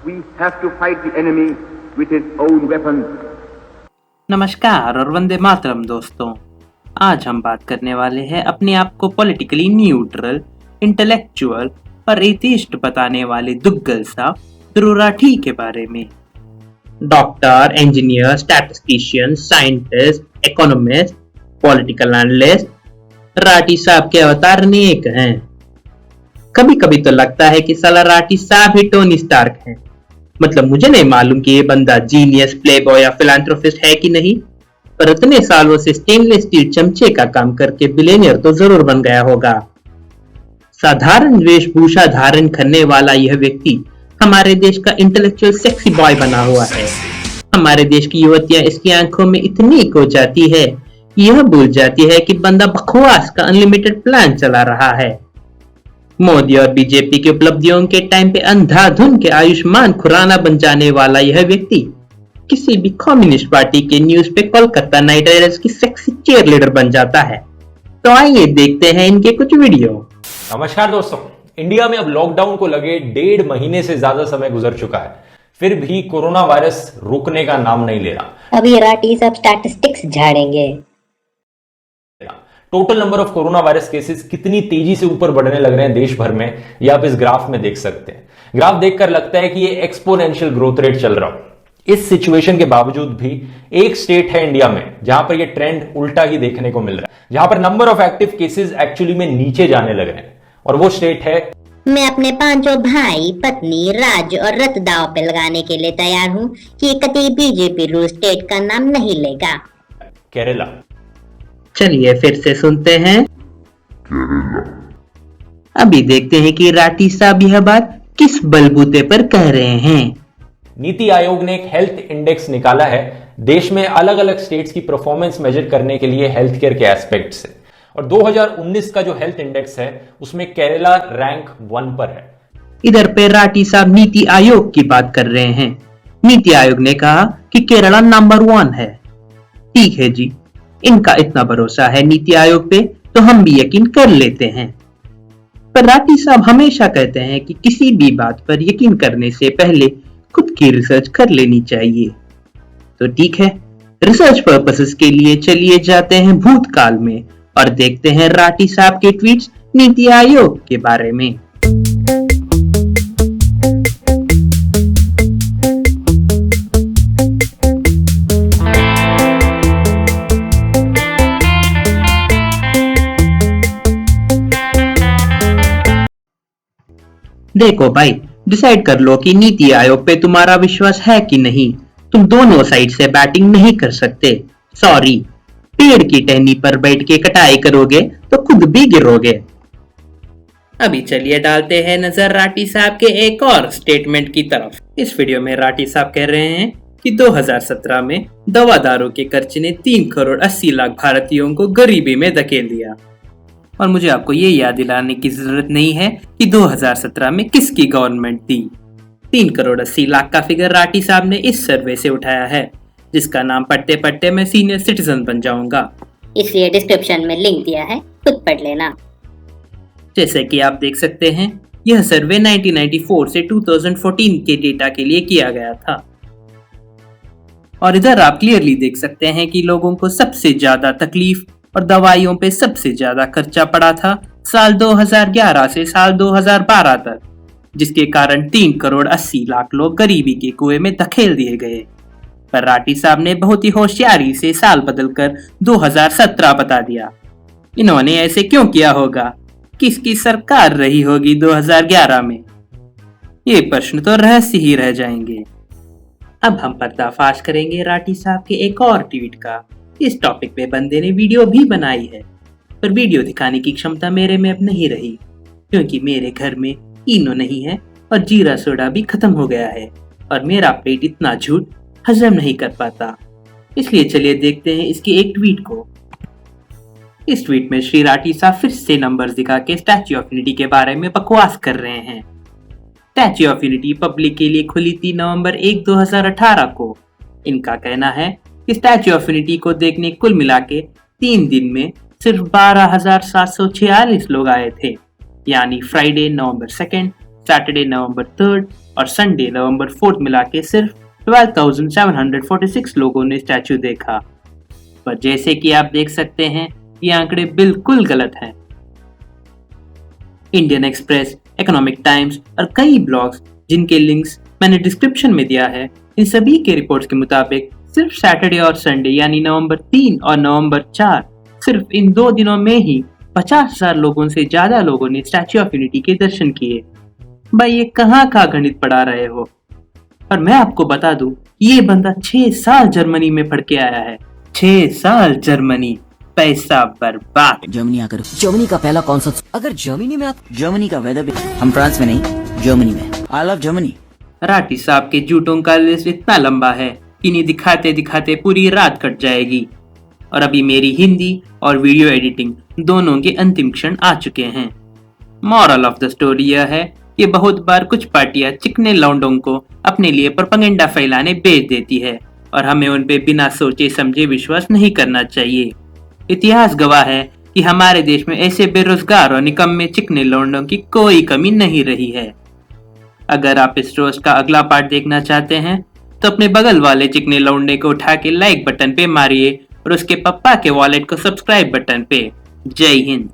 We have to fight the enemy with his own weapons. नमस्कार और वंदे मातरम दोस्तों। आज हम बात करने वाले हैं अपने आप को पॉलिटिकली न्यूट्रल, इंटेलेक्चुअल और एथिस्ट बताने वाले दुग्गल साहब ध्रुव राठी के बारे में। Doctor, engineer, statistician, scientist, economist, political analyst, Rathi साहब के अवतार अनेक हैं। कभी कभी तो लगता है कि साला राठी साहब ही टोनी स्टार्क हैं। मतलब मुझे नहीं मालूम कि ये बंदा जीनियस, प्लेबॉय या फिलैंथ्रोपिस्ट है कि नहीं, पर इतने सालों से स्टेनलेस स्टील चमचे का काम करके बिलियनियर तो जरूर बन गया होगा। साधारण वेशभूषा धारण करने वाला यह व्यक्ति हमारे देश का इंटेलेक्चुअल सेक्सी बॉय बना हुआ है। हमारे देश की युवतियां इसकी आंखों में इतनी खो जाती है, यह भूल जाती है कि बंदा बकवास का अनलिमिटेड प्लान चला रहा है। मोदी और बीजेपी की उपलब्धियों के टाइम पे अंधाधुन के आयुष्मान खुराना बन जाने वाला यह व्यक्ति किसी भी कम्युनिस्ट पार्टी के न्यूज पे कोलकाता नाइट राइडर्स की सेक्सी चीयर लीडर बन जाता है। तो आइए देखते हैं इनके कुछ वीडियो। नमस्कार दोस्तों, इंडिया में अब लॉकडाउन को लगे 1.5 महीने से ज्यादा समय गुजर चुका है, फिर भी कोरोना वायरस रुकने का नाम नहीं ले रहा। अब ये राठी सब स्टैटिस्टिक्स झाड़ेंगे। Total number of corona virus cases कितनी तेजी से ऊपर बढ़ने लग रहे हैं देश भर में, ये आप इस ग्राफ में देख सकते हैं। ग्राफ देखकर लगता है कि ये एक्सपोनेंशियल ग्रोथ रेट चल रहा है। इस सिचुएशन के बावजूद भी एक स्टेट है इंडिया में जहां पर ये ट्रेंड उल्टा ही देखने को मिल रहा है, जहां पर number of active cases actually में नीचे जाने लग रहे हैं, और वो स्टेट है। मैं अपने पांचों भाई, पत्नी, राज्य और रत दांव पे लगाने के लिए तैयार हूँ कि कभी बीजेपी रूस स्टेट का नाम नहीं लेगा। केरला। चलिए फिर से सुनते हैं। अभी देखते हैं कि राठी साहब यह बात किस बलबूते पर कह रहे हैं। नीति आयोग ने एक हेल्थ इंडेक्स निकाला है देश में अलग अलग स्टेट्स की परफॉर्मेंस मेजर करने के लिए हेल्थ केयर के एस्पेक्ट से, और 2019 का जो हेल्थ इंडेक्स है उसमें केरला रैंक 1 पर है। इधर पे राठी साहब नीति आयोग की बात कर रहे हैं। नीति आयोग ने कहा कि केरला नंबर 1 है। ठीक है जी, इनका इतना भरोसा है नीति आयोग पे तो हम भी यकीन कर लेते हैं। पर राठी साहब हमेशा कहते हैं कि किसी भी बात पर यकीन करने से पहले खुद की रिसर्च कर लेनी चाहिए। तो ठीक है, रिसर्च पर्पसेस के लिए चलिए जाते हैं भूतकाल में और देखते हैं राठी साहब के ट्वीट्स नीति आयोग के बारे में। देखो भाई, डिसाइड कर लो कि नीति आयोग पे तुम्हारा विश्वास है कि नहीं। तुम दोनों साइड से बैटिंग नहीं कर सकते। सॉरी, पेड़ की टहनी पर बैठ के कटाई करोगे तो खुद भी गिरोगे। अभी चलिए डालते हैं नजर राठी साहब के एक और स्टेटमेंट की तरफ। इस वीडियो में राठी साहब कह रहे हैं कि 2017 में दवादारों के खर्च ने 3 करोड़ 80 लाख भारतीयों को गरीबी में धकेल दिया। और मुझे आपको ये याद दिलाने की जरूरत नहीं है कि 2017 में किसकी गवर्नमेंट थी। 3 करोड़ 80 लाख का फिगर राठी साहब ने इस सर्वे से उठाया है, जिसका नाम पढ़ते पढ़ते मैं सीनियर सिटीजन बन जाऊंगा, इसलिए डिस्क्रिप्शन में लिंक दिया है, खुद पढ़ लेना। जैसे कि आप देख सकते हैं, यह सर्वे 1994 से 2014 के डेटा के लिए किया गया था। और इधर आप क्लियरली देख सकते हैं कि लोगों को सबसे ज्यादा तकलीफ और दवाइयों पे सबसे ज्यादा खर्चा पड़ा था साल 2011 से साल 2012 तक, जिसके कारण 3 करोड़ 80 लाख लोग गरीबी के कुएं में धकेल दिए गए। पर राठी साहब ने बहुत ही होशियारी से साल बदलकर 2017 बता दिया। इन्होंने ऐसे क्यों किया होगा? किसकी सरकार रही होगी 2011 में? ये प्रश्न तो रहस्य ही रह जाएंगे। अब हम पर्दाफाश करेंगे राठी साहब के एक और ट्वीट का। इस टॉपिक पे बंदे ने वीडियो भी बनाई है, पर वीडियो दिखाने की क्षमता मेरे में अब नहीं रही, क्योंकि मेरे घर में इनो नहीं है और जीरा सोडा भी खत्म हो गया है, और मेरा पेट इतना झूठ हजम नहीं कर पाता। इसलिए चलिए देखते हैं इसकी एक ट्वीट को। इस ट्वीट में श्री राठी साहब फिर से नंबर्स दिखा के स्टैच्यू ऑफ यूनिटी के बारे में बकवास कर रहे हैं। स्टैच्यू ऑफ यूनिटी पब्लिक के लिए खुली थी नवंबर 1, 2018 को। इनका कहना है कि स्टैच्यू ऑफ यूनिटी को देखने कुल मिला के 3 दिन में सिर्फ 12,746 लोग आए थे, यानी फ्राइडे नवंबर 2, सैटरडे नवंबर 3 और संडे नवंबर 4 मिला के सिर्फ 12,746 लोगों ने स्टैचू देखा। पर जैसे कि आप देख सकते हैं, ये आंकड़े बिल्कुल गलत हैं। इंडियन एक्सप्रेस, इकोनॉमिक टाइम्स और कई ब्लॉग्स जिनके लिंक्स मैंने डिस्क्रिप्शन में दिया है, इन सभी के रिपोर्ट्स के मुताबिक सिर्फ सैटरडे और संडे यानी नवंबर 3 और नवंबर 4, सिर्फ इन 2 दिनों में ही 50,000 लोगों से ज्यादा लोगों ने स्टैच्यू ऑफ यूनिटी के दर्शन किए। भाई ये कहाँ का गणित पढ़ा रहे हो? और मैं आपको बता दूं, ये बंदा 6 साल जर्मनी में पढ़ के आया है। 6 साल जर्मनी, पैसा बर्बाद। जर्मनी आकर जर्मनी का पहला कॉन्सर्ट, अगर जर्मनी में आप जर्मनी का वेदर, हम फ्रांस में नहीं जर्मनी में। I love Germany. राठी साहब के झूठों का लिस्ट इतना लंबा है कि इन्हें दिखाते दिखाते पूरी रात कट जाएगी। और अभी मेरी हिंदी और वीडियो एडिटिंग दोनों के अंतिम क्षण आ चुके हैं। मॉरल ऑफ द स्टोरी यह है कि बहुत बार कुछ पार्टियां चिकने लौंडों को अपने लिए प्रोपेगेंडा फैलाने भेज देती है और हमें उन पे बिना सोचे समझे विश्वास नहीं करना चाहिए। इतिहास गवाह है कि हमारे देश में ऐसे बेरोजगार और निकम्मे चिकने लौंडों की कोई कमी नहीं रही है। अगर आप इस रोज का अगला पार्ट देखना चाहते हैं तो अपने बगल वाले चिकने लौंडे को उठा के लाइक बटन पे मारिए और उसके पप्पा के वॉलेट को सब्सक्राइब बटन पे। जय हिंद।